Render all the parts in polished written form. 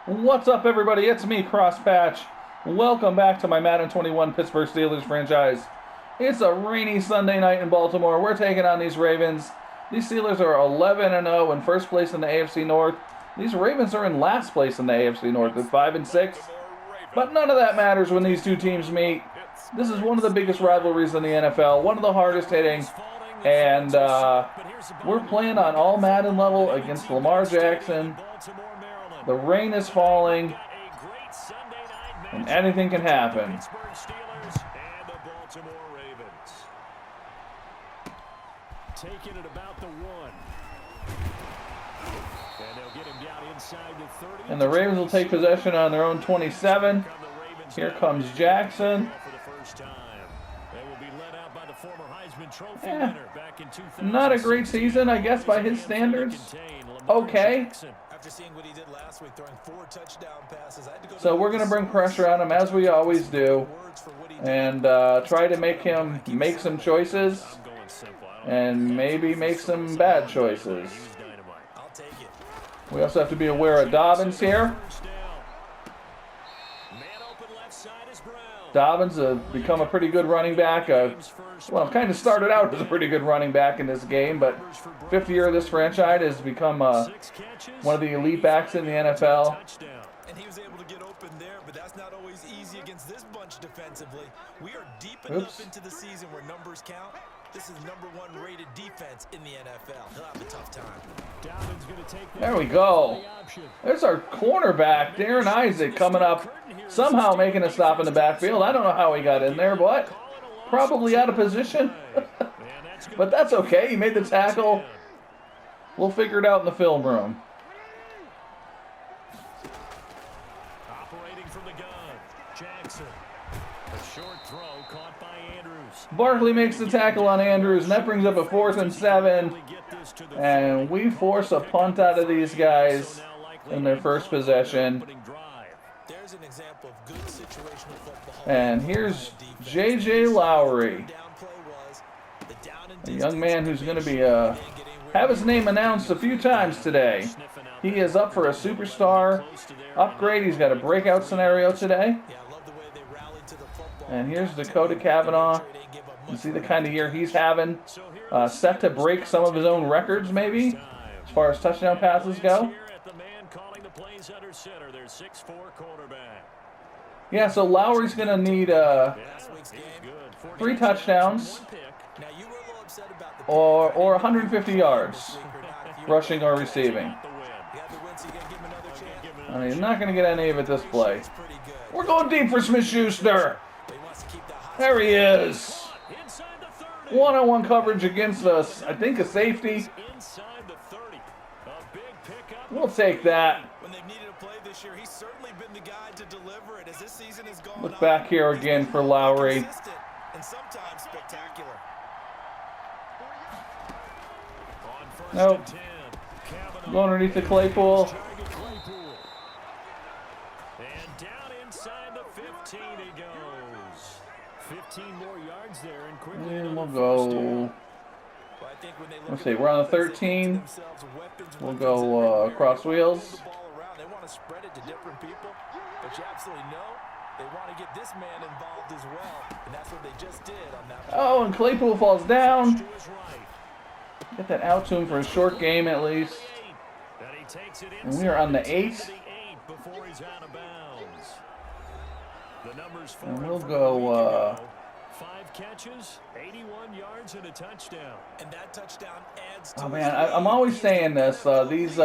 What's up, everybody? It's me, Crosspatch. Welcome back to my Madden 21 Pittsburgh Steelers franchise. It's a rainy Sunday night in Baltimore. We're taking on these Ravens. These Steelers are 11-0 in first place in the AFC North. These Ravens are in last place in the AFC North at 5-6. But none of that matters when these two teams meet. This is one of the biggest rivalries in the NFL, one of the hardest hitting. And we're playing on all Madden level against Lamar Jackson. The rain is falling, and anything can happen. Taking it about the 1. And they'll get him down inside the 30. And the Ravens will take possession on their own 27. Here comes Jackson. Not a great season, I guess, by his standards. Okay. So we're going to bring pressure on him, as we always do, and try to make him make some choices, and maybe make some bad choices. We also have to be aware of Dobbins here. Dobbins has become a pretty good running back. Well, kind of started out as a pretty good running back in this game, but fifth year of this franchise has become one of the elite backs in the NFL. And he was able to get open there, but that's not always easy against this bunch defensively. We are deep enough into the season where numbers count. This is #1 rated defense in the NFL. He'll have a tough time. There we go. There's our cornerback, Darren Isaac, coming up, somehow making a stop in the backfield. I don't know how he got in there, but probably out of position. But that's okay. He made the tackle. We'll figure it out in the film room. Operating from the gun, Jackson. A short throw caught by Andrews. Barkley makes the tackle on Andrews, and that brings up a 4th and 7. And we force a punt out of these guys in their first possession. And here's J.J. Lowery, a young man who's going to be have his name announced a few times today. He is up for a superstar upgrade. He's got a breakout scenario today. And here's Dakota Cavanaugh. You see the kind of year he's having. Set to break some of his own records, maybe, as far as touchdown passes go. Yeah, so Lowry's going to need 3 touchdowns or 150 yards, rushing or receiving. I mean, he's not going to get any of it this play. We're going deep for Smith-Schuster. There he is. One-on-one coverage against us. I think a safety. We'll take that. Look back here again for Lowery. Nope. Go underneath the Claypool. And down inside the 15 he goes. 15 more yards there and quickly. And we'll go. Let's see, we're on the 13. We'll go across wheels. They want to spread it to different people, but you absolutely know they want to get this man involved as well, and that's what they just did on that. Oh, and Claypool falls down. Get that out to him for a short game at least. And we are on the 8. And we'll go 5 catches, 81 yards and a touchdown. And that touchdown adds to. Oh man, I'm always saying this. These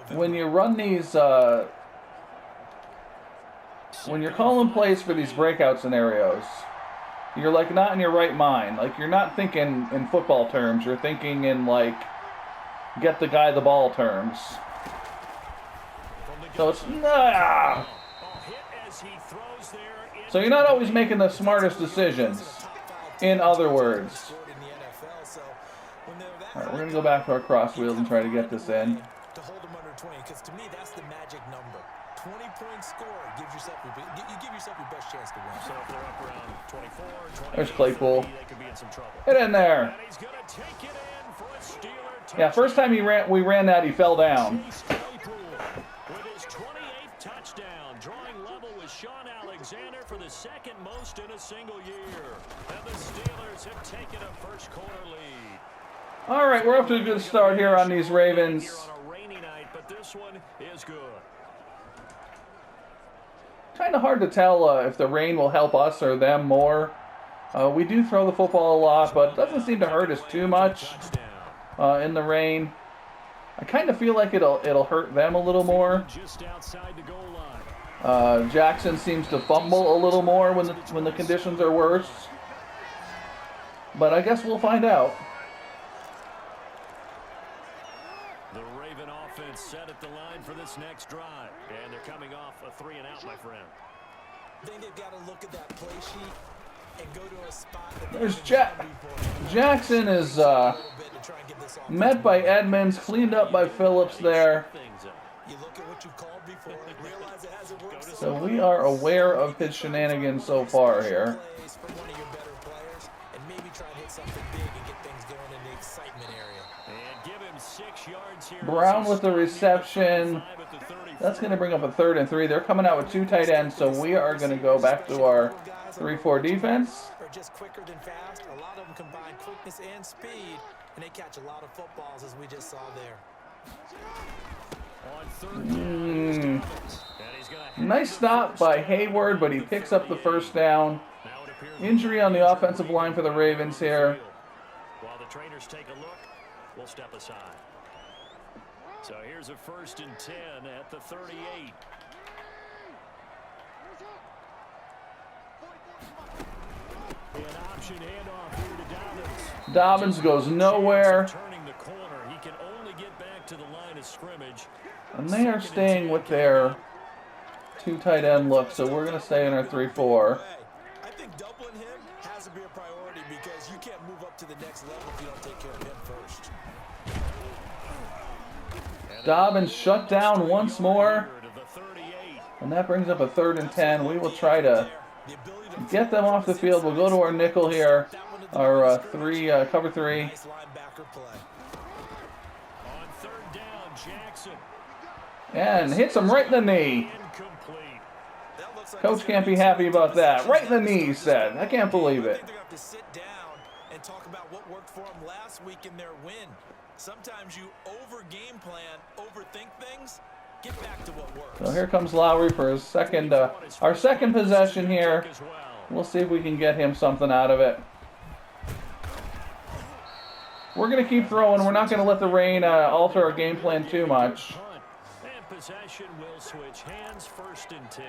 when you run these when you're calling plays for these breakout scenarios, you're like not in your right mind. Like you're not thinking in football terms. You're thinking in like get the guy the ball terms. So it's nah. So you're not always making the smartest decisions. In other words. All right, we're gonna go back to our cross wheels and try to get this in. To hold them under 20, because to me that's the magic number. 20-point score gives yourself you give yourself your best chance to win. So if they're up around 24, 20, there's Claypool. they could be in some trouble. Get in there. And he's gonna take it in for a Steeler Yeah, first time we ran that, he fell down. Sean Alexander for the second most in a single year. And the Steelers have taken a first quarter lead. All right, we're up to a good start here on these Ravens. Here on a rainy night, but this one is good. Kind of hard to tell if the rain will help us or them more. We do throw the football a lot, but it doesn't seem to hurt us too much in the rain. I kind of feel like it'll hurt them a little more. Just outside the goal line. Jackson seems to fumble a little more when the conditions are worse. But I guess we'll find out. The Raven offense set at the line for this next drive. And they're coming off a 3-and-out, my friend. I think they've got to look at that play sheet and go to a spot that There's Jackson is met by Edmonds, cleaned up by Phillips there. You look at what you called before, realize it hasn't worked. So we are aware of his shenanigans so far here. From one of your better players, and maybe try and hit something big and get things going in the excitement area. And give him 6 yards here. Brown with the reception. That's going to bring up a 3rd and 3. They're coming out with 2 tight ends, so we are going to go back to our 3-4 defense. Are just quicker than fast. A lot of them combine quickness and speed, and they catch a lot of footballs, as we just saw there. On 3rd down, Nice stop by Hayward, but he picks up the first down. Injury on the offensive line for the Ravens here. While the trainers take a look, we'll step aside. So here's a 1st and 10 at the 38. An option handoff here to Dobbins. Dobbins goes nowhere. Turning the corner, he can only get back to the line of scrimmage. And they are staying with their 2 tight end look, so we're going to stay in our 3-4. I think doubling him has to be a priority because you can't move up to the next level if you don't take care of him first. Dobbins shut down once more. And that brings up a 3rd and 10. We will try to get them off the field. We'll go to our nickel here. Our cover 3. Nice linebacker play. On 3rd down, Jackson. And hits him right in the knee. Incomplete. That looks like Coach can't be happy about that. Right in the knee, he said. I can't believe I it. think they're going to have to sit down and talk about what worked for them last week in their win. Sometimes you over-game plan, overthink things. Get back to what works. So here comes Lowery for his second, our second possession here. We'll see if we can get him something out of it. We're going to keep throwing. We're not going to let the rain alter our game plan too much. And possession will switch hands, 1st and 10.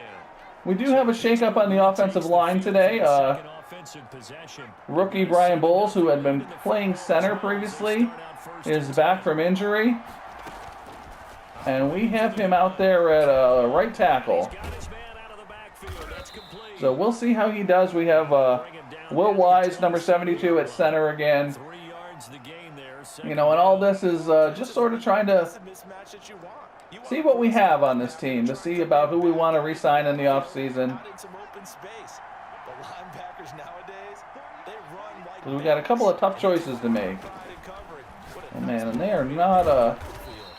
We do have a shakeup on the offensive line today. Second offensive possession. Rookie Brian Bowles, who had been playing center previously, is back from injury. And we have him out there at right tackle. So we'll see how he does. We have Will Wise, number 72, at center again. 3 yards the gain there. You know, and all this is just sort of trying to see what we have on this team, to see about who we want to re-sign in the offseason. We got a couple of tough choices to make. Oh, man, and they are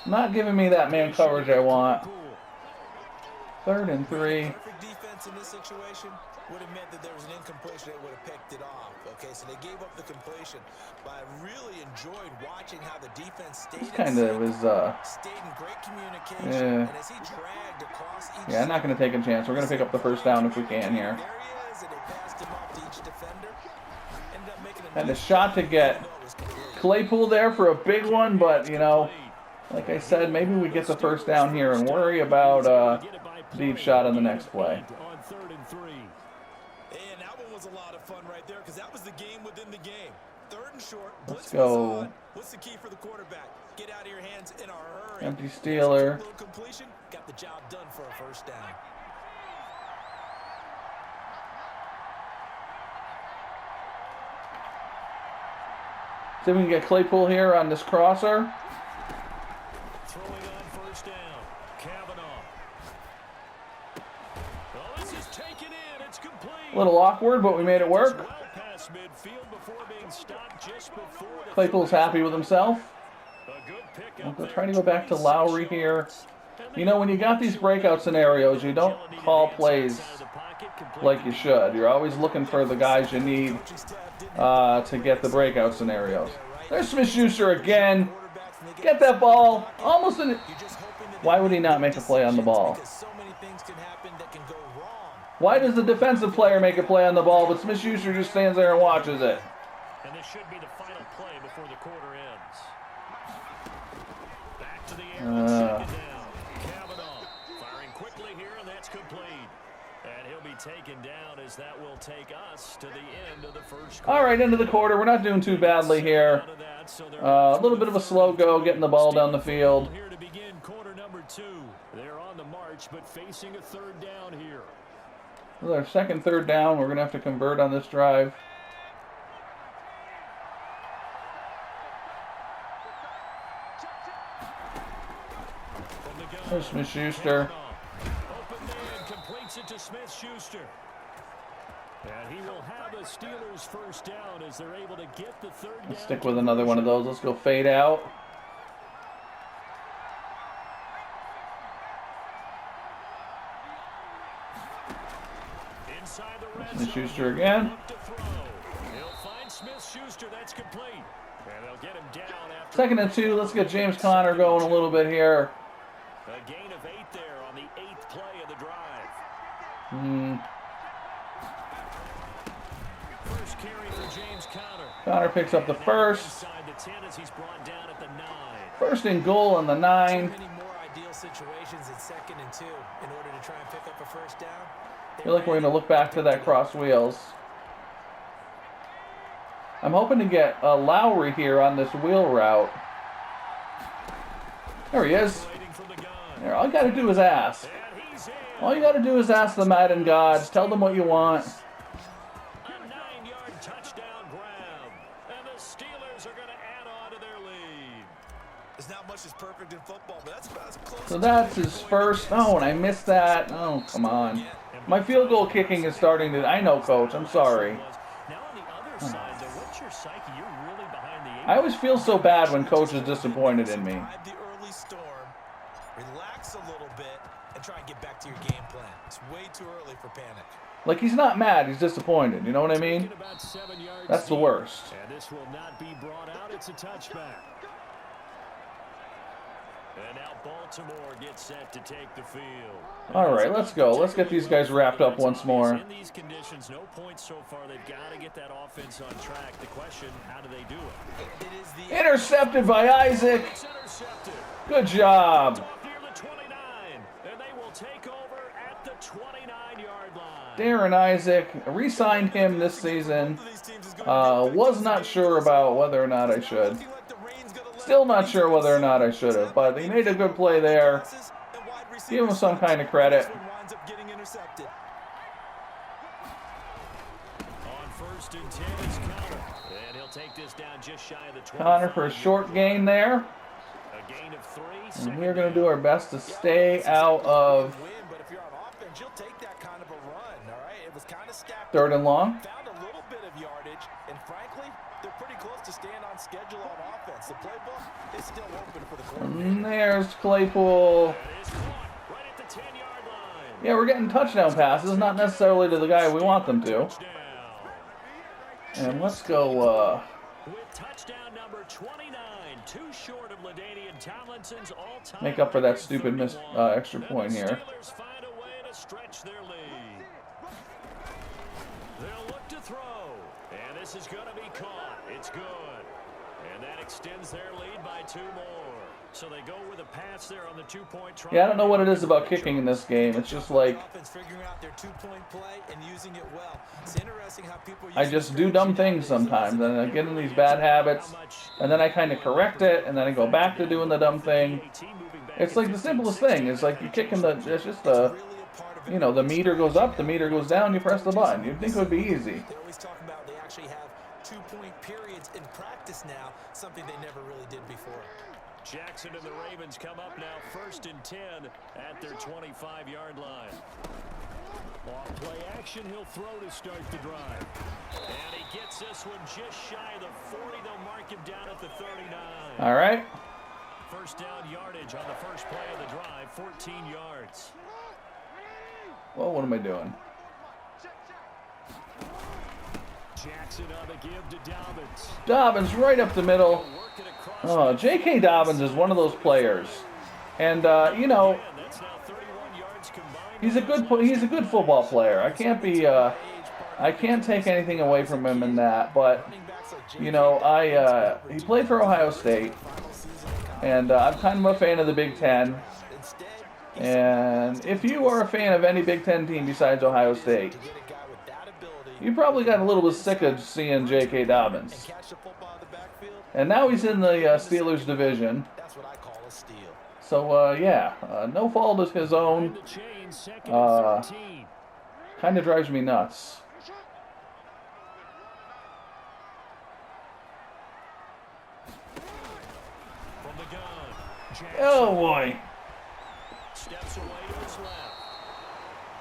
not giving me that man coverage I want. 3rd and 3. Perfect defense in this situation would have meant that there was an incompletion. They would have picked it off. Okay, so they gave up the completion. But I really enjoyed watching how the defense stayed Kind of was stayed in great communication. Yeah. And as he dragged across each Yeah, I'm not going to take a chance. We're going to pick up the first down if we can here. There he is, and they passed him off to each defender. Ended up making Had a shot to get Claypool there for a big one, but, you know, like I said, maybe we get the first down here and worry about deep shot on the next play. On 3rd and 3. And that one was a lot of fun right there because that was the game within the game. 3rd and short. Let's blitz was go. on. What's the key for the quarterback? Get out of your hands in a hurry. Empty Steeler. Little completion, got the job done for a 1st down. See if we can get Claypool here on this crosser. Throwing on 1st down. Kavanaugh. Oh, this is taken in. It's complete. A little awkward, but we made it work. Well past midfield before being stopped just before the Claypool's happy with himself. A good pick We'll up go there. try to go back to Lowery here. You know, when you got these breakout scenarios, you don't call plays like you should. You're always looking for the guys you need to get the breakout scenarios. There's Smith-Schuster again. Get that ball. Almost in it. Why would he not make a play on the ball? Why does the defensive player make a play on the ball, but Smith-Schuster just stands there and watches it? And this should be the final play before the quarter ends. Back to the air on second down. Kavanaugh firing quickly here, and that's complete. And he'll be taken down as that will take us to the end of the first quarter. All right, into the quarter. We're not doing too badly here. A little bit of a slow go, getting the ball down the field. Here to begin quarter number 2. They're on the march, but facing a third down here. With our second third down, we're going to have to convert on this drive. There's Smith-Schuster. Open man completes it to Smith-Schuster. And he will have a Steelers first down as they're able to get the third down. Let's stick with another one of those. Let's go fade out. Inside the red Smith-Schuster again. He'll find Smith-Schuster. That's complete. And they'll get him down after. 2nd and 2. Let's get James Conner going a little bit here. A gain of 8 there on the 8th play of the drive. First carry for James Conner. Conner picks up the first. Inside the 10 as he's brought down at the 9. First and goal on the 9. Many more ideal situations in 2nd and 2 in order to try and pick up a first down. I feel like we're going to look back to that cross wheels. I'm hoping to get Lowery here on this wheel route. There he is. There, all you got to do is ask. All you got to do is ask the Madden gods. Tell them what you want. A 9-yard touchdown grab. And the Steelers are going to add on to their lead. There's not much that's perfect in football, but that's about as close. So that's his first. Oh, and I missed that. Oh, come on. My field goal kicking is starting to. I know, Coach. I'm sorry. Now on the other side, though, what's your psyche? You're really behind the 8. I always feel so bad when Coach is disappointed in me. The early storm, relax a little bit, and try and get back to your game plan. It's way too early for panic. Like, he's not mad. He's disappointed. You know what I mean? That's the worst. And this will not be brought out. It's a touchback. And now Baltimore gets set to take the field. All right, let's go. Let's get these guys wrapped up once more. In these conditions, no points so far. They've got to get that offense on track. The question, how do they do it? It is the Intercepted by Isaac. It's intercepted. Good job. Up near the 29, and they will take over at the 29-yard line. Darren Isaac, re-signed him this season. Was not sure about whether or not I should. Still not sure whether or not I should have, but he made a good play there. Give him some kind of credit. On 1st and 10 is Conner, and he'll take this down just shy of the 20. Connor for a short gain there. A gain of 3. And we're going to do our best to stay out of But if you're on offense, you'll take that kind of a run, all right? It was kind of scapped. 3rd and long. Found a little bit of yardage, and frankly, they're pretty close to staying on schedule on offense. The playbook is still open for the quarterback. And there's Claypool. That is caught right at the 10-yard line. Yeah, we're getting touchdown passes, not necessarily to the guy we want them to. Touchdown. And let's go, With touchdown number 29, too short of LaDainian Tomlinson's all-time. make up for that record, stupid 31. extra point And the here. Steelers find a way to stretch their lead. They'll look to throw, and this is going to be caught. It's good. And that extends their lead by 2 more. So they go with a pass there on the 2-point try. Yeah, I don't know what it is about kicking in this game. It's just like Figuring out their 2-point play and using it well. It's interesting how people I just do dumb things sometimes, and I get in these bad habits, and then I kind of correct it, and then I go back to doing the dumb thing. It's like the simplest thing. It's like you're kicking the, it's just the, you know, the meter goes up, the meter goes down, you press the button. You'd think it would be easy. They always talk about they actually have 2-point periods in practice now, something they never really did before. Jackson and the Ravens come up now 1st and 10 at their 25-yard line. Off play action, he'll throw to start the drive. And he gets this one just shy of the 40. They'll mark him down at the 39. All right. First down yardage on the first play of the drive, 14 yards. Well, what am I doing? Jackson on the give to Dobbins. Dobbins right up the middle. Oh, J.K. Dobbins is one of those players, and you know, he's a good football player. I can't take anything away from him in that. But you know, he played for Ohio State, and I'm kind of a fan of the Big Ten. And if you are a fan of any Big Ten team besides Ohio State, you probably got a little bit sick of seeing J.K. Dobbins. And now he's in the Steelers division. So, yeah, no fault of his own. Kind of drives me nuts. Oh, boy. Steps away to his left.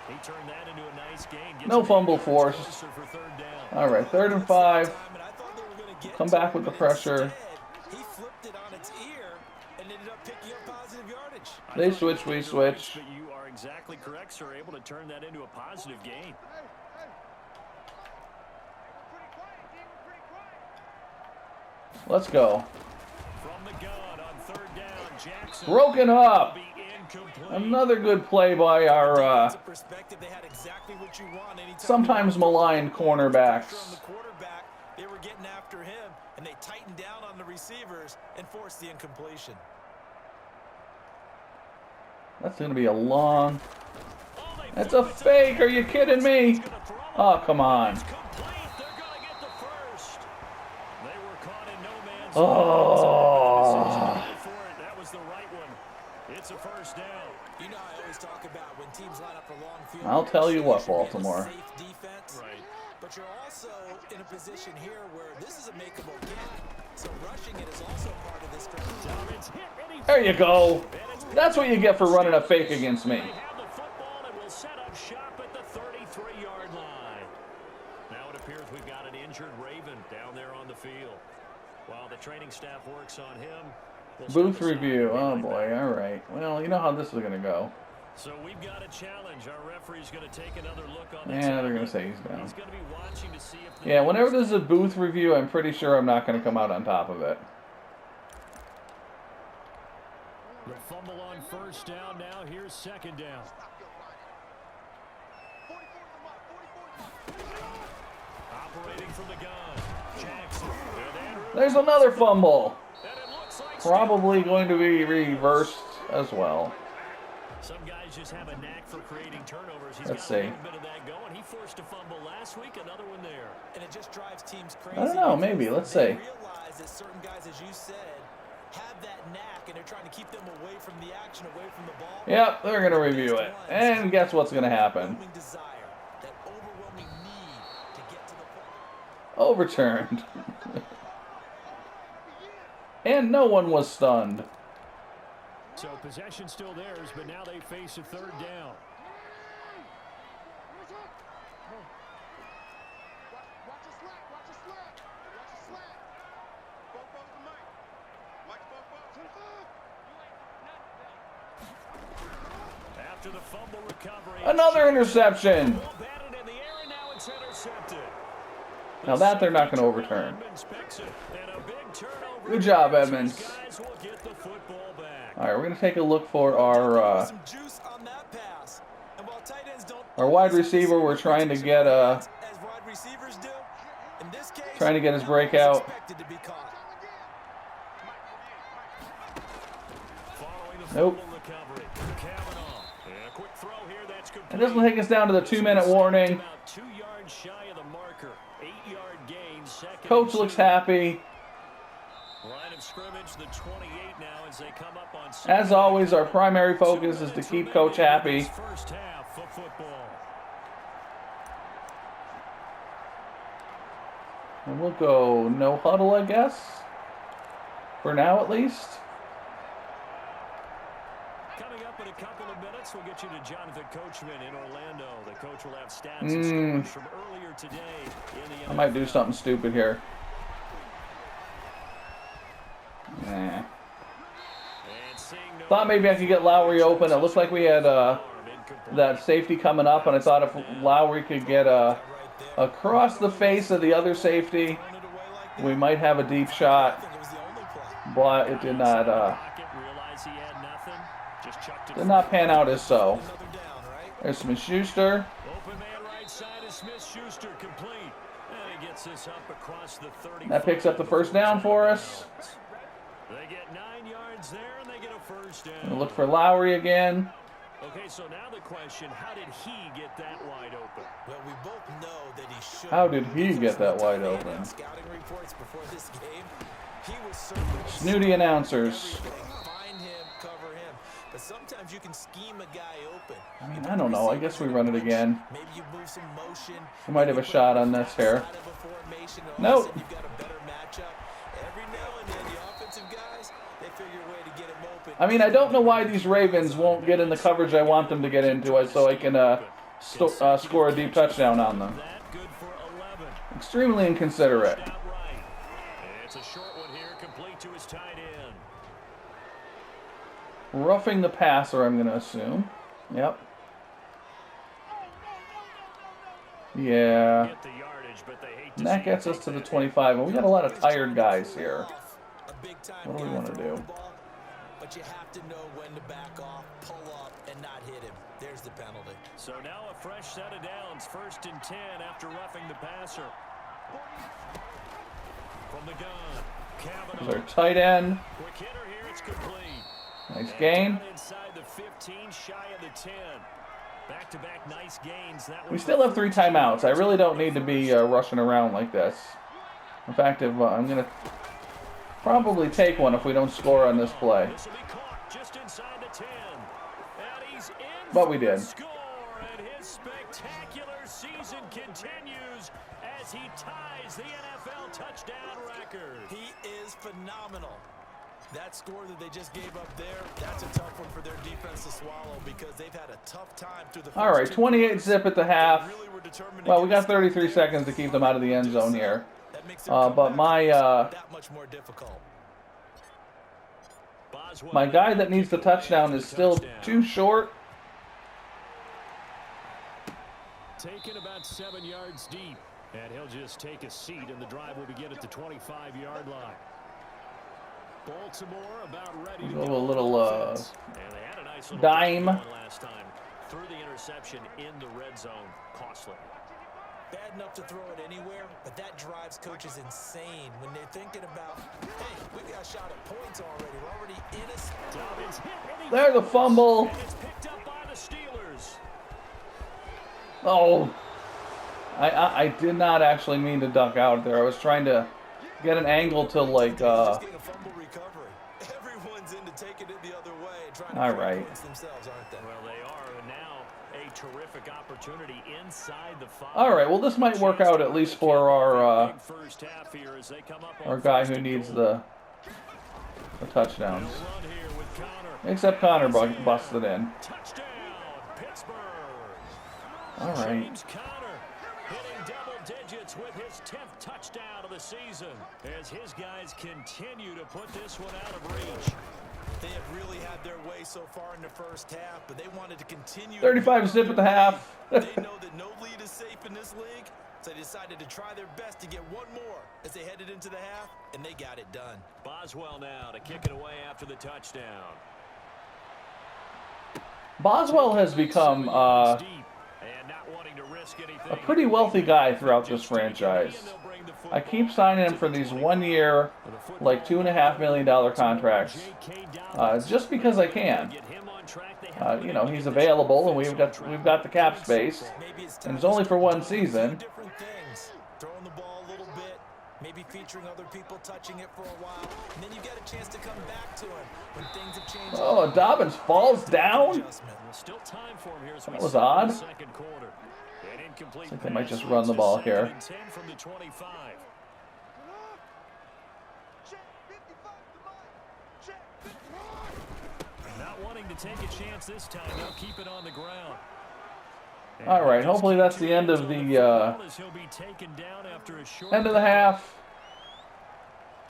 He turned that into a nice gain. No fumble forced. All right, 3rd and 5. Come back with the pressure. He flipped it on its ear and ended up picking up positive yardage. They switch, we switch. But you are exactly correct, sir. Able to turn that into a positive gain. Let's go. From the gun on 3rd down, Jackson. Broken up. Another good play by our sometimes maligned cornerbacks. They were getting after him, and they tightened down on the receivers and forced the incompletion. That's going to be a long... That's a fake. Are you kidding me? Oh, come on. Oh. That was the right one. It's a first down. You know, I always talk about when teams line up for long field. I'll tell you what, Baltimore. Safe defense, right? But you're also in a position here where this is a makeable kick. So rushing it is also part of this strategy. There you go. That's what you get for running a fake against me. They have the football and will set up shop at the 33-yard line. Now it appears we've got an injured Raven down there on the field. While the training staff works on him. Booth review. Oh boy. All right. Well, you know how this is going to go. So we've got a challenge. Our referee's going to take another look on the Yeah, they're going to say he's down. He's going to be watching to see if Yeah, whenever there's a booth review, I'm pretty sure I'm not going to come out on top of it. The fumble on 1st down. Now here's 2nd down. Operating from the gun. Jackson. There's another fumble. Probably going to be reversed as well. Some guys just have a knack for creating turnovers. Let's see. A little bit of that going. He forced a fumble last week, another one there. And it just drives teams crazy. I don't know, maybe. Let's see. Realize that certain guys, as you said, have that knack, and they're trying to keep them away from the action, away from the ball. Yep, they're going to review it. And guess what's going to happen? That overwhelming need to get to the ball. Overturned. And no one was stunned. So possession still theirs, but now they face a 3rd down. After the fumble recovery, another interception. Now that they're not going to overturn. Good job, Edmonds. All right, we're going to take a look for our wide receiver. We're trying to get his breakout. Nope. And this will take us down to the 2-minute warning. Coach looks happy. As always, our primary focus is to keep Coach happy. And we'll go no huddle, I guess. For now, at least. Coming up in a couple of minutes, we'll get you to Jonathan Coachman in Orlando. The coach will have stats and scores from earlier today in the NFL. I might do something stupid here. Nah. Thought maybe I could get Lowery open. It looked like we had that safety coming up, and I thought if Lowery could get across the face of the other safety, we might have a deep shot. But it did not pan out as so. There's Smith-Schuster. Open man right side is Smith-Schuster complete. And he gets this up across the 30. That picks up the first down for us. They get 9 yards there and they get a first down. We'll look for Lowery again. Okay, so now the question, how did he get that wide open? Well, we both know that he should. How did he get that wide open? Scouting reports before this game, he was certainly Snooty announcers. find him, cover him. But sometimes you can scheme a guy open. I mean, I don't know. I guess we run it again. Maybe you move some motion. We might have a shot on this here. Nope. You've got a better matchup. Every now and then, the offensive guys, they figure a way to get him open. I mean, I don't know why these Ravens won't get in the coverage I want them to get into, so I can score a deep touchdown on them. That good for 11. Extremely inconsiderate. Outright. It's a short one here, complete to his tight end. Roughing the passer, I'm going to assume. Yep. Yeah. Get the yardage, but they hate to And that see gets him us take to the that 25, and we got a lot of tired guys here. A big-time What do we guy want to throwing do? the ball, but you have to know when to back off, pull up, and not hit him. There's the penalty. So now a fresh set of downs, 1st and 10 after roughing the passer. From the gun, There's Cavanaugh. our tight end. Quick hitter here, it's complete. Nice And gain. down inside the 15, shy of the 10. Back-to-back nice gains. That We was still the have 3 first timeouts. I really don't need to be rushing around like this. In fact, if I'm going to probably take one if we don't score on this play. This will be caught just inside the 10. And he's in But for we the did. score, and his spectacular season continues as he ties the NFL touchdown record. He is phenomenal. That score that they just gave up there, that's a tough one for their defense to swallow because they've had a tough time through the first All right, 2 28 quarters. zip at the half. They really were determined to Well, we get got 33 seconds to keep them out of the end zone here. That makes their But comeback my that much more difficult. Boswell my guy that needs the touchdown is still too short. taken about 7 yards deep. And he'll just take a seat, and the drive will begin at the 25-yard line. Baltimore about ready to Go go. a little And they had a nice little dime. run last time. Threw the interception in the red zone. Costly. Bad enough to throw it anywhere, but that drives coaches insane when they're thinking about, hey, we got a shot at points already. We're already in a... Dobbins hit, and he There's the fumble. and it's picked up by the Steelers. Oh, I did not actually mean to duck out there. I was trying to get an angle to like. Just getting a fumble recovery. Everyone's into taking it the other way and trying to All create right. points themselves, aren't they? Well, they are, and now a terrific opportunity inside the 5. All right, well this might work out at least for Big first half here as they come up on our guy first who and needs goal. the touchdowns. Run here with Connor. Except Connor busted in. Touchdown, Pittsburgh. All right. James Conner hitting double digits with his 10th touchdown of the season as his guys continue to put this one out of reach. They have really had their way so far in the first half, but they wanted to continue. 35 zip at the half. They know that no lead is safe in this league, so they decided to try their best to get one more as they headed into the half, and they got it done. Boswell now to kick it away after the touchdown. Boswell has become And not wanting to risk anything. a pretty wealthy guy throughout this franchise. I keep signing him for these 1 year, like $2.5 million contracts, just because I can. You know, he's available, and we've got the cap space, Maybe it's and it's only for 1 season. different things. Throwing the ball a little bit, maybe featuring other people touching it for a while, and then you get a chance to come back to him when things have changed. Oh, Dobbins falls down. Adjustment. Still time for him here as we That was start odd. the second quarter. An incomplete I think they might pass just run the leads ball to here. 2nd and 10 from the 25. Not wanting to take a chance this time, they'll keep it on the ground. And All right, just hopefully that's the end of on the field as he'll be taken down after a short end of the half.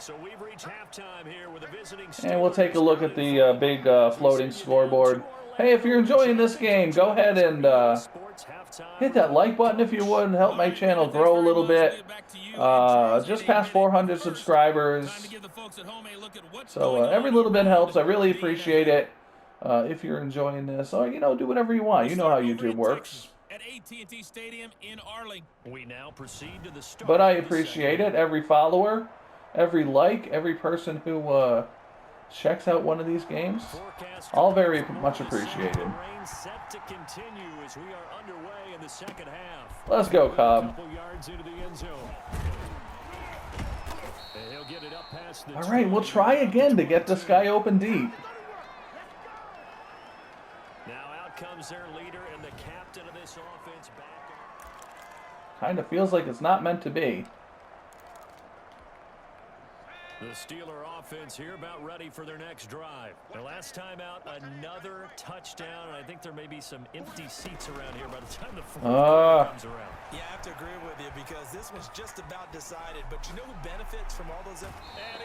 So we've reached halftime here with a visiting. And we'll take a look at the big floating scoreboard. Hey, if you're enjoying this game, go ahead and hit that like button if you would. Help my channel grow a little bit. Just past 400 subscribers. So every little bit helps. I really appreciate it. If you're enjoying this, or do whatever you want. You know how YouTube works. At AT&T Stadium in Arlington. We now proceed to the start. But I appreciate it. Every follower, every like, every person who checks out one of these games, all very much appreciated. Rain set to continue as we are underway in the second half. Let's go, Cobb. Couple yards into the end zone. And he'll get it up past the All right, we'll try again to get this guy open deep. Now out comes their leader and the captain of this offense back. Kind of feels like it's not meant to be. The Steeler offense here about ready for their next drive. The last time out, another touchdown, and I think there may be some empty seats around here by the time the fourth quarter comes around. Yeah, I have to agree with you because this one's just about decided. But you know who benefits from all those? And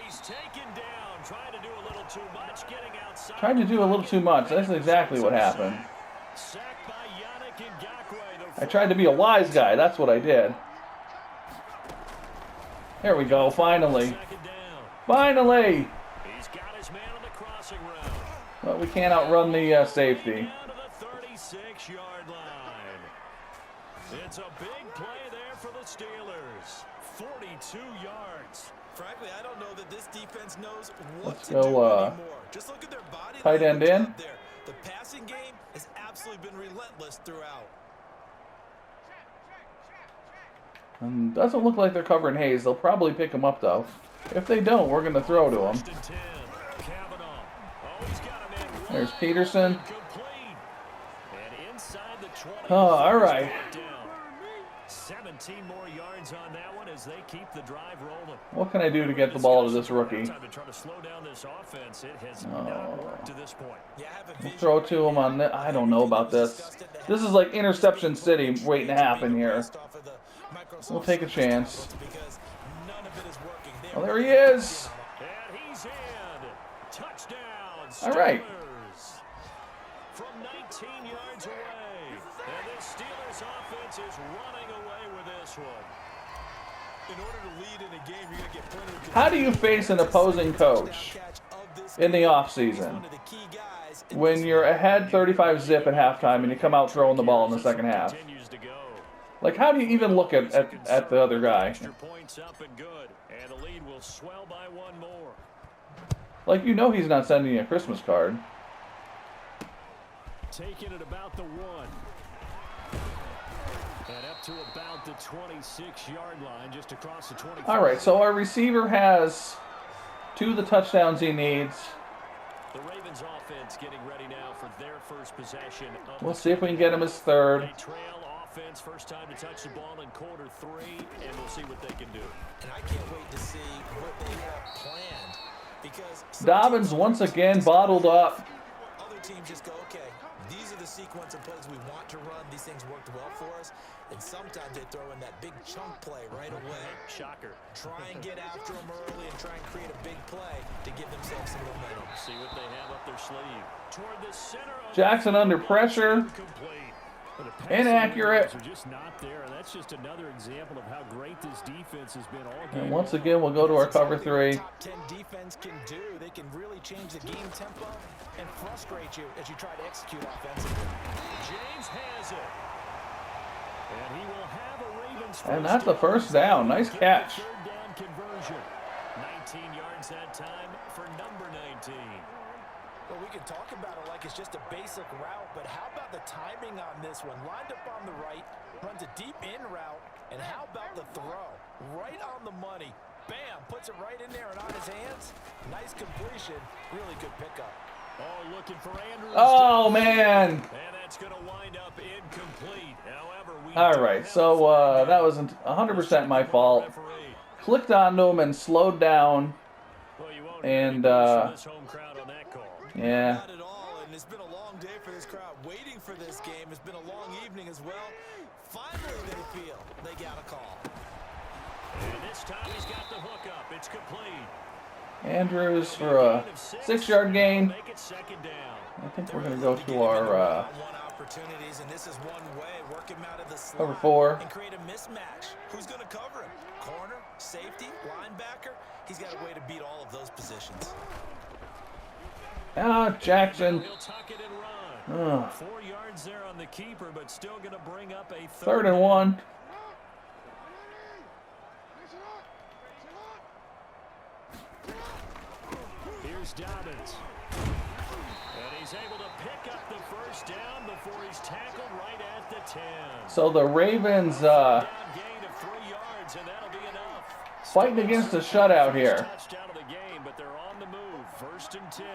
he's taken down, trying to do a little too much, getting outside. Tried to do a little too much. That's exactly what happened. Sacked by Yannick Ngakoue. I tried to be a wise guy. That's what I did. There we go. Finally. Finally! He's got his man on the crossing route. But we can't outrun the safety. Down to the 36-yard line. It's a big play there for the Steelers. 42 yards. Frankly, I don't know that this defense knows what Let's to go, do anymore. Just look at their body. Tight end in. There. The passing game has absolutely been relentless throughout. Doesn't look like they're covering Hayes. They'll probably pick him up, though. If they don't, we're going to throw to him. There's Peterson. Oh, all right. 17 more yards on that one as they keep the drive rolling. What can I do to get the ball to this rookie? Time to try to slow down this offense. It has not worked to this point. We'll throw to him on this. I don't know about this. This is like interception city waiting to happen here. We'll take a chance. Oh, there he is. And he's in. Touchdown. All right. From 19 yards away. And the Steelers offense is running away with this one. In order to lead in a game, you're going to get plenty of. How do you face an opposing coach in the offseason when you're ahead 35-zip at halftime and you come out throwing the ball in the second half? Like, how do you even look at the other guy? Points up and good. And the lead will swell by one more. Like, he's not sending you a Christmas card. Taking it about the 1. And up to about the 26-yard line, just across the 25. All right, so our receiver has 2 of the touchdowns he needs. The Ravens offense getting ready now for their first possession. We'll see if we can get him his third. They trail offense, first time to touch the ball in quarter 3, and we'll see what they can do. And I can't wait to see what they have planned because Dobbins once again bottled up. Other teams just go, okay, these are the sequence of plays we want to run. These things worked well for us. And sometimes they throw in that big chunk play right away. Shocker. Try and get after them early and try and create a big play to give themselves some momentum. See what they have up their sleeve. Toward the center of Jackson under pressure. complete. Inaccurate. Are just not there, and that's just another example of how great this defense has been all game. And once again, we'll go to our cover 3. Top 10 defense can do. They can really change the game tempo and frustrate you as you try to execute offensively. James has it. And he will have a Ravens. And that's the first down. Nice catch. Third down conversion. 19 yards that time for number 19. Well, we can talk about it like it's just a basic route, but how about the timing on this one? Lined up on the right, runs a deep in route, and how about the throw? Right on the money. Bam, puts it right in there and on his hands. Nice completion. Really good pickup. Oh, looking for Andrews. Oh, man. And that's going to wind up incomplete. However, All right, so that wasn't 100% my fault. Clicked onto him and slowed down. Well, you won't And, this home crowd on that call. Yeah. Not at all, and it's been a long day for this crowd waiting for this game. It's been a long evening as well. Finally, they feel they got a call. And this time he's got the hook up. It's complete. Andrews for a 6-yard gain. Make it second down. I think we're going to go to our opportunities, and this is one way. Work him out of the slot cover 4. and create a mismatch. Who's going to cover him? Corner, safety, linebacker. He's got a way to beat all of those positions. Jackson. He'll tuck it and run. 4 yards there on the keeper, but still going to bring up a 3rd and 1. Here's Dobbins. And he's able to pick up the first down before he's tackled right at the 10. So the Ravens Down gain of 3 yards, and that'll be enough. fighting against a shutout here. Touchdown of the game, but they're on the move. 1st and 10.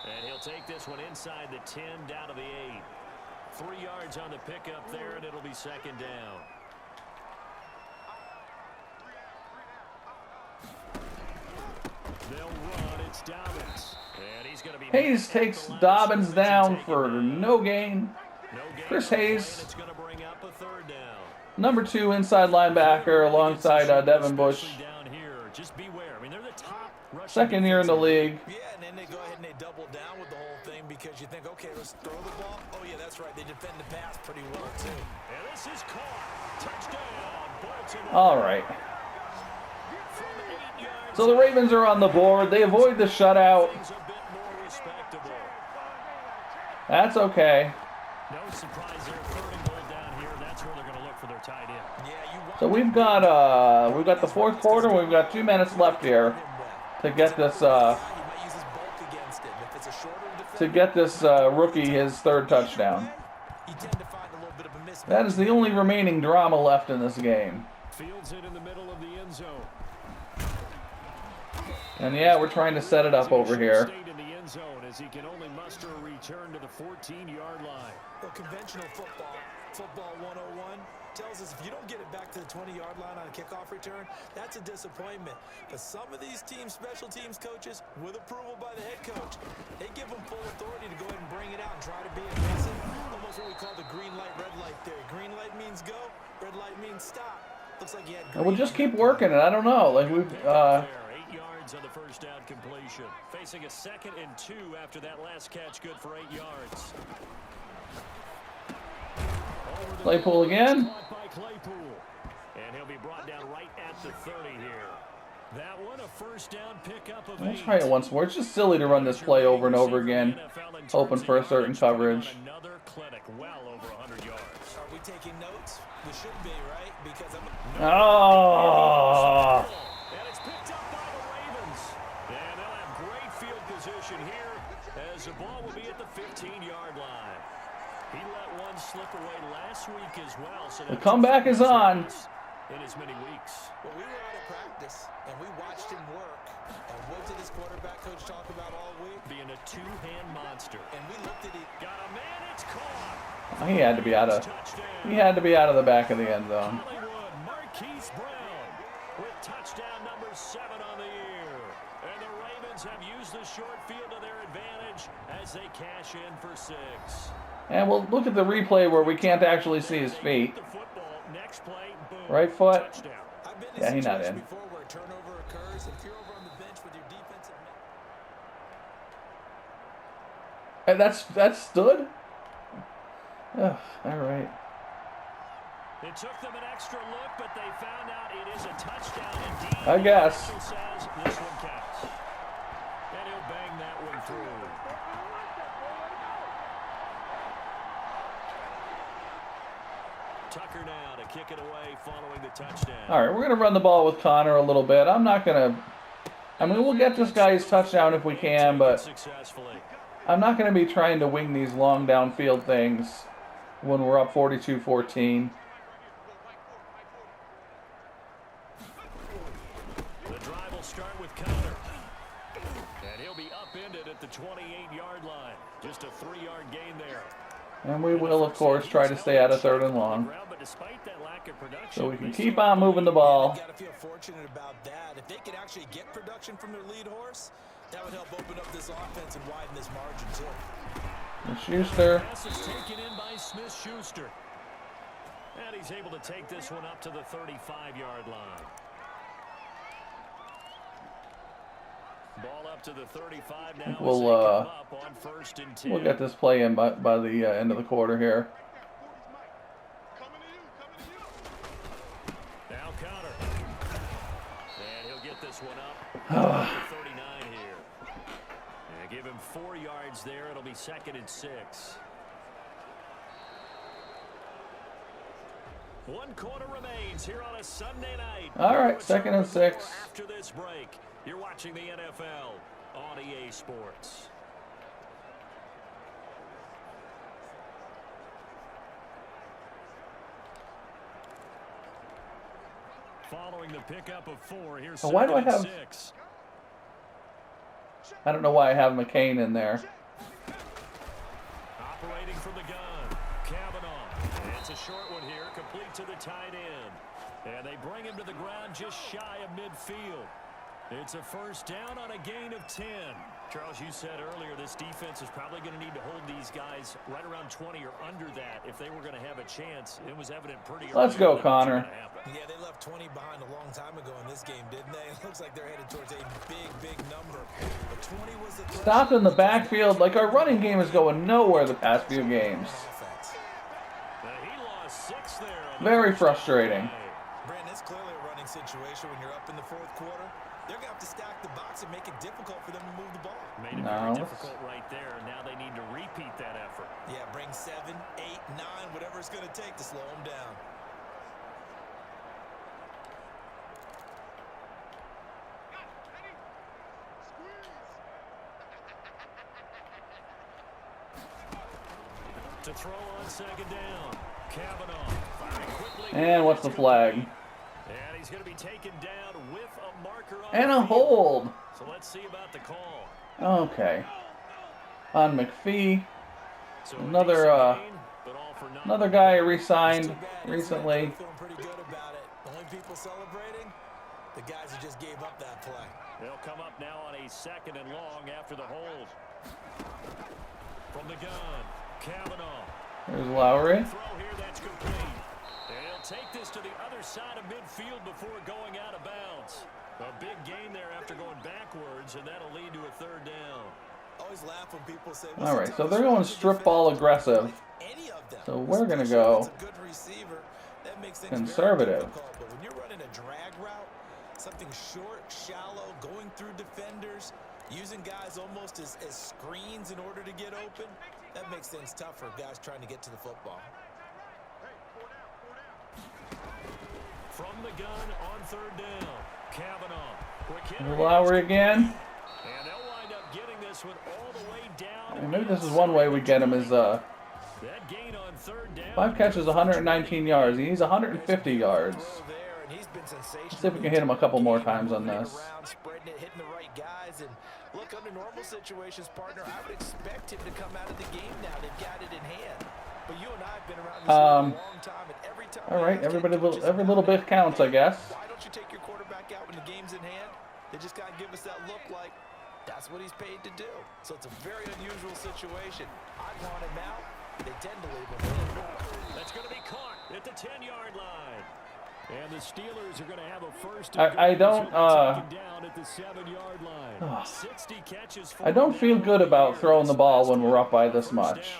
And he'll take this one inside the 10 down to the 8. 3 yards on the pickup there, and it'll be second down. They'll run. It's Dobbins. And he's going to be Hayes takes Dobbins down for no gain. Chris Hayes, It's going to bring up a 3rd down. number 2 inside linebacker alongside Devin Bush. Down here. Just beware. I mean, they're the top rushing 2nd year in the league. Yeah, and then they go ahead and they double down with the whole thing because you think, okay, let's throw the ball. Oh, yeah, that's right. They defend the pass pretty well, too. And this is caught. Touchdown, Baltimore. All right. From 8 yards. So the Ravens are on the board. They avoid the shutout. Things a bit more respectable. That's okay. No surprise there. 3rd and goal down here. That's where they're going to look for their tight end. Yeah, you want So we've got the 4th quarter. We've got 2 minutes left here to get this he might use his bulk against it. If it's a shorter defense, rookie his 3rd touchdown. you tend to find a little bit of a mismatch. That is the only remaining drama left in this game. Fields it in the middle of the end zone. And yeah, we're trying to set it up over here. Stayed in the end zone as he can only muster a return to the 14-yard line. Well, conventional football 101, tells us if you don't get it back to the 20-yard line on a kickoff return, that's a disappointment. But some of these teams, special teams coaches, with approval by the head coach, they give them full authority to go ahead and bring it out and try to be aggressive. Almost what we call the green light, red light theory. Green light means go, red light means stop. Looks like you had green. And we'll just keep working it. I don't know. Like we've 8 yards on the first down completion. Facing a 2nd and 2 after that last catch, good for 8 yards. Claypool again. By Claypool. And he'll be brought down right at the 30 here. That one, a first down pickup of 8. Let's try it once more. It's just silly to run this play over and over again, hoping for a certain coverage. Another clinic, well over 100 yards. Are we taking notes? We should be, right? Because I'm Oh! And it's picked up by the Ravens. And they'll have great field position here as the ball will be at the 15-yard line. He let one slip away last week as well. So The comeback is on. In as many weeks. Well, we were out of practice, and we watched him work. And what did his quarterback coach talk about all week? Being a two-hand monster. And we looked at it. Got a man, it's caught. He had to be out of. He had to be out of the back of the end zone. Hollywood, Marquise Brown with touchdown number 7 on the year. And the Ravens have used the short field to their advantage as they cash in for 6. And we'll look at the replay where we can't actually see his feet. The football, next play, boom, Right foot. touchdown. I've been Yeah, he's not situations in. before where a turnover occurs, and if you're over on the bench with your defensive And that stood? Ugh, all right. It took them an extra look, but they found out it is a touchdown indeed. I guess. The official says this one counts. And he'll bang that one through. Tucker now to kick it away following the touchdown. All right, we're going to run the ball with Connor a little bit. I'm not going to... I mean, we'll get this guy his touchdown if we can, but Successfully. I'm not going to be trying to wing these long downfield things when we're up 42-14. The drive will start with Connor. And he'll be upended at the 28-yard line. Just a 3-yard gain there. And we will, of course, try to stay out of 3rd and long. But despite that lack of production, So we can keep on moving the ball. got to feel fortunate about that. If they could actually get production from their lead horse, that would help open up this offense and widen this margin too. And Schuster. Pass is taken in by Smith-Schuster. And he's able to take this one up to the 35-yard line. Ball up to the 35 now. We'll get this play in by the end of the quarter here. Now counter. And he'll get this one up to 39 here. And give him 4 yards there. It'll be 2nd and 6. 1 quarter remains here on a Sunday night. All right, 2nd and 6. After this break, you're watching the NFL on EA Sports. Following the pickup of 4, here's why do I have 6. I don't know why I have McCain in there. Operating from the gun, Kavanaugh. And it's a short one here, complete to the tight end. And they bring him to the ground just shy of midfield. It's a 1st down on a gain of 10. Charles, you said earlier this defense is probably going to need to hold these guys right around 20 or under that if they were going to have a chance. It was evident pretty early. Let's go, Connor. Yeah, they left 20 behind a long time ago in this game, didn't they? It looks like they're headed towards a big number. But 20 was the stopped in the backfield. Like, our running game is going nowhere the past few games. He lost 6 there. Very frustrating. Brandon, it's clearly a running situation when you're up in the 4th quarter. They're going to have to stack the box and make it difficult for them to move the ball. Made it very difficult right there. Now they need to repeat that effort. Yeah, bring 7, 8, 9, whatever it's going to take to slow them down. To throw on 2nd down. Kavanaugh. And what's the flag? And he's going to be taken down with a marker on And a hold. So let's see about the call. Okay. On McPhee. So Another guy re-signed recently. Feeling pretty good about it. The only people celebrating, the guys who just gave up that play. They'll come up now on a 2nd and long after the hold. From the gun, Kavanaugh. There's Lowery. Throw here, that's complete. And he'll take this to the other side of midfield before going out of bounds. A big gain there after going backwards, and that'll lead to a 3rd down. Always laugh when people say, all right, so they're going strip ball aggressive. So we're going to go conservative. But when you're running a drag route, something short, shallow, going through defenders, using guys almost as screens in order to get open, that makes things tough for guys trying to get to the football. From the gun on 3rd down, Kavanaugh. Lowery again. And they'll wind up getting this one all the way down. And maybe this is one way we get him is that gain on 3rd down. 5 catches, 119 yards. He needs 150 yards. Let's see if we can hit him a couple more times on this. Spreading it, hitting the right guys, and look, under normal situations, partner, I would expect him to come out of the game now. They've got it in hand. But you and I have been around this league a long time, and every time. All right, every little bit counts, I guess. Why don't you take your quarterback out when the game's in hand? They just gotta give us that look like that's what he's paid to do. So it's a very unusual situation. I want him out. They tend to leave him in. That's going to be caught at the 10-yard line. And the Steelers are going to have a first. I don't. Down at the 7-yard line. 60 catches. I don't feel good about throwing the ball when we're up by this much.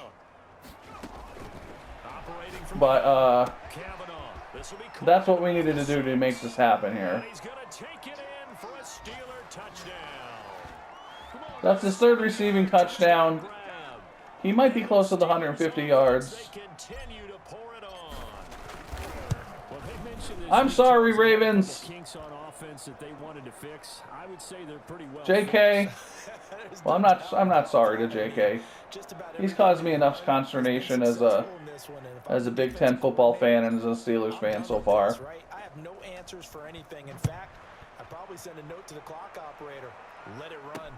But that's what we needed to do to make this happen here. He's going to take it in for a Steeler touchdown. That's his 3rd receiving touchdown. He might be close to the 150 yards. I'm sorry, Ravens. JK. Well, I'm not sorry to JK. He's caused me enough consternation as a Big Ten football fan and as a Steelers fan so far. I have no answers for anything. In fact, I'd probably send a note to the clock operator. Let it run.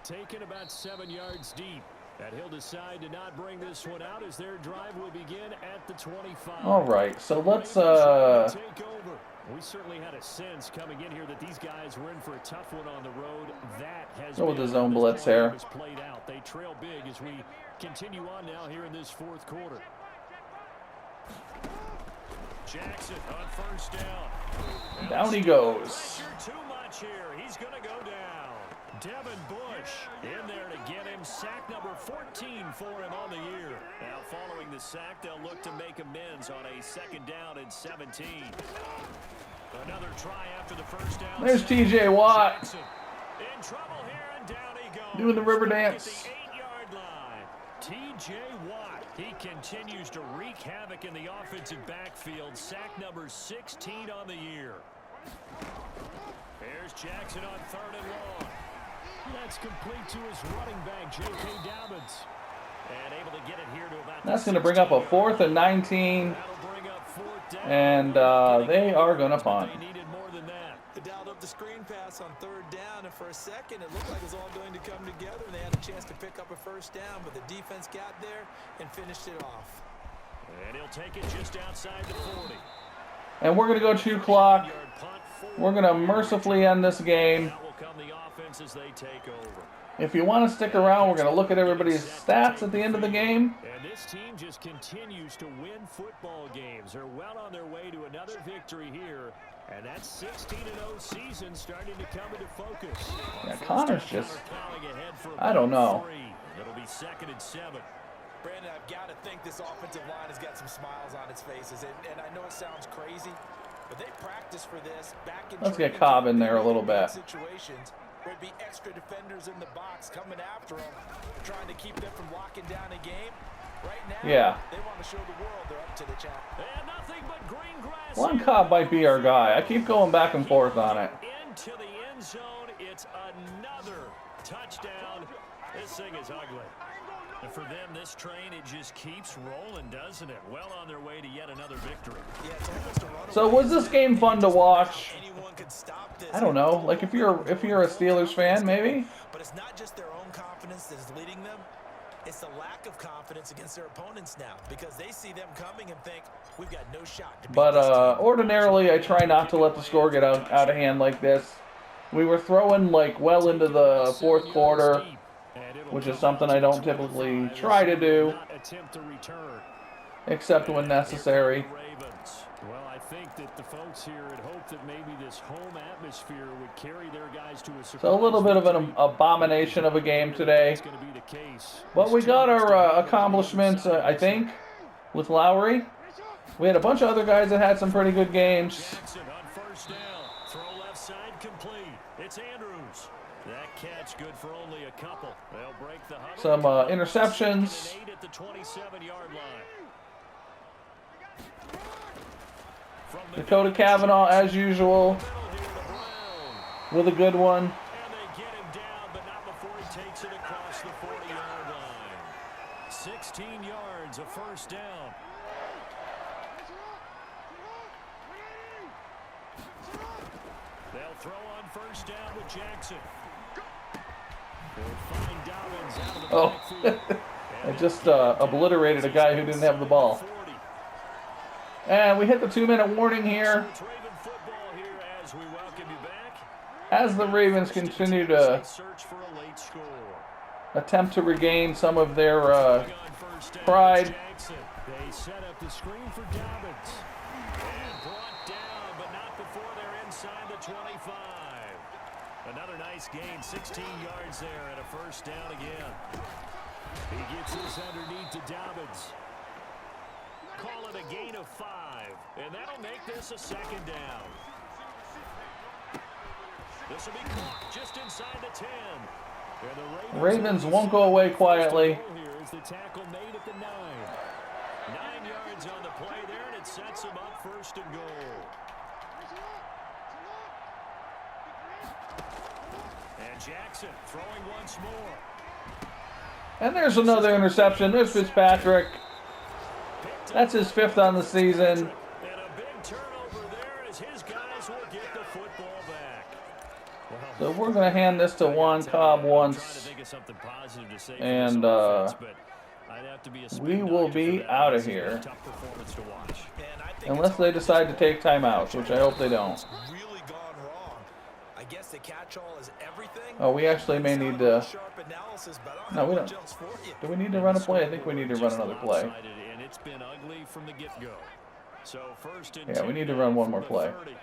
Taken about 7 yards deep. And he'll decide to not bring this one out as their drive will begin at the 25. All right, so let's take over. We certainly had a sense coming in here that these guys were in for a tough one on the road. That has go with the zone blitz here. Played out. They trail big as we continue on now here in this 4th quarter. Jackson on first down. Down he goes. Too much here. He's going to go down. Devin Bush in there to get him. Sack number 14 for him on the year. Now following the sack, they'll look to make amends on a 2nd down and 17. Another try after the first down. There's TJ Watt. Jackson in trouble here, and down he goes. Doing the river At dance. the 8-yard line. TJ Watt. He continues to wreak havoc in the offensive backfield. Sack number 16 on the year. Here's Jackson on 3rd and long. That's complete to his running back, J.K. Dobbins. And able to get it here to about That's going to bring up a 4th and 19. That'll bring up 4th down. And they are going to punt. They needed more than that. They dialed up the screen pass on 3rd down, and for a second it looked like it was all going to come together. They had a chance to pick up a 1st down, but the defense got there and finished it off. And he'll take it just outside the 40. And we're going to go 2 clock. We're going to mercifully end this game. Now will come the offense as they take over. If you want to stick around, we're going to look at everybody's stats at the end of the game. And this team just continues to win football games. They're well on their way to another victory here. And that 16-0 season starting to come into focus. Yeah, Connor's just, I don't know. It'll be 2nd and 7. Brandon, I've got to think this offensive line has got some smiles on its faces. And I know it sounds crazy, but they practiced for this back in Let's get Cobb in there a little bit. Situations. There'd be extra defenders in the box coming after them, trying to keep them from locking down a game. Right now, Yeah. they want to show the world they're up to the challenge. And nothing but green grass. Lon Cobb might be our guy. I keep going back and forth on it. Into the end zone. It's another touchdown. This thing is ugly. And for them, this train, it just keeps rolling, doesn't it? Well on their way to yet another victory. Yeah, it's almost a runaway. So was this game fun to watch? Anyone could stop this. I don't know. Like if you're a Steelers fan, maybe. But it's not just their own confidence that's leading them. It's the lack of confidence against their opponents now, because they see them coming and think, we've got no shot to beat But this team. ordinarily, I try not to let the score get out of hand like this. We were throwing like well into the 4th quarter, which is something I don't typically try to do, except when necessary. Well, I think that the folks here had hoped that maybe this home atmosphere would carry their guys to a surprise. So a little bit of an abomination of a game today. But we got our accomplishments, I think, with Lowery. We had a bunch of other guys that had some pretty good games. Jackson on first down. Throw left side complete. It's Andrews. That catch good for only a couple. They'll break the huddle. Some interceptions. 8 at the 27-yard line. Dakota Cavanaugh, as usual, with a good one. And they get him down, but not before he takes it across the 40-yard line. 16 yards, a 1st down. They'll throw on 1st down with Jackson. They'll find Dobbins out of the Oh, backfield. I just obliterated a guy who didn't have the ball. 40. And we hit the 2-minute warning here It's Raven football here as we welcome you back. as the Ravens continue to Search for a late score. attempt to regain some of their On first down, pride. Jackson. They set up the screen for Dobbins. And brought down, but not before they're inside the 25. Another nice gain, 16 yards there and a 1st down again. He gets this underneath to Dobbins. Call it a gain of 5, and that'll make this a 2nd down. This will be caught just inside the 10. And the Ravens won't go away quietly. Here is the tackle made at the 9. 9 yards on the play there, and it sets them up 1st and goal. And Jackson throwing once more. And there's another interception. There's Fitzpatrick. That's his 5th on the season. And a big turnover there as his guys will get the football back. So we're going to hand this to Juan Cobb once. And we will be out of here. Unless they decide to take timeouts, which I hope they don't. Really gone wrong. I guess the catch-all is everything. Oh, we actually may need to... Sharp analysis, but I No, we much don't. else for you. Do we need to run a play? I think we need to run another play. And it's been ugly from the get-go. So first and Yeah, we 10 need to run one more from the play. 30.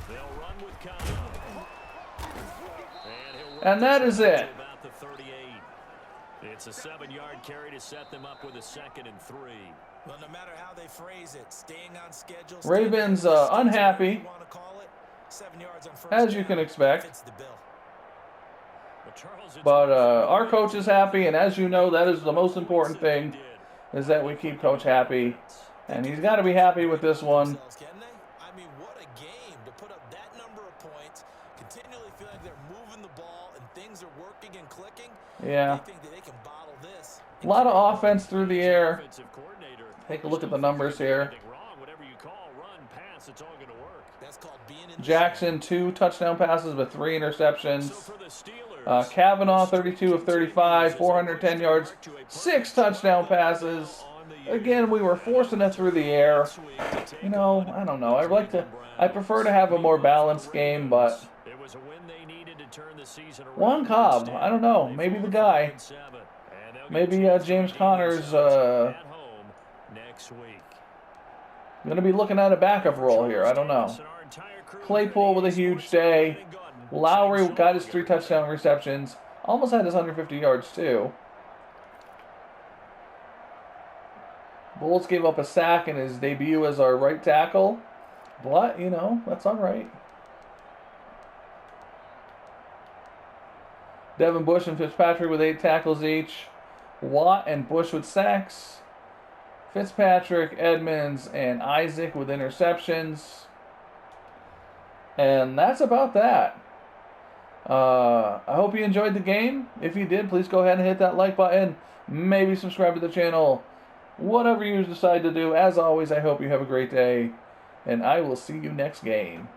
They'll run with Kyle. And that is it. About the 38. It's a 7-yard carry to set them up with a 2nd and 3. Well, no matter how they phrase it, staying on schedule. Ravens unhappy, 7 yards on first as you down can expect. fits the bill. But our coach is happy, and as you know, that is the most important thing, is that we keep Coach happy. And he's got to be happy with this one. I mean, what a game to put up that number of points, continually feel like they're moving the ball and things are working and clicking. Yeah. They think that they can bottle this. A lot of offense through the air. Take a look at the numbers here. Jackson, 2 touchdown passes with 3 interceptions. Kavanaugh, 32 of 35, 410 yards, 6 touchdown passes. Again, we were forcing it through the air. You know, I don't know. I prefer to have a more balanced game, but Juan Cobb, I don't know. Maybe the guy. Maybe James Conner's going to be looking at a backup role here. I don't know. Claypool with a huge day. Lowery got his 3 touchdown receptions. Almost had his 150 yards, too. Bulls gave up a sack in his debut as our right tackle. But, you know, that's all right. Devin Bush and Fitzpatrick with 8 tackles each. Watt and Bush with sacks. Fitzpatrick, Edmonds, and Isaac with interceptions. And that's about that. I hope you enjoyed the game. If you did, please go ahead and hit that like button. Maybe subscribe to the channel. Whatever you decide to do. As always, I hope you have a great day. And I will see you next game.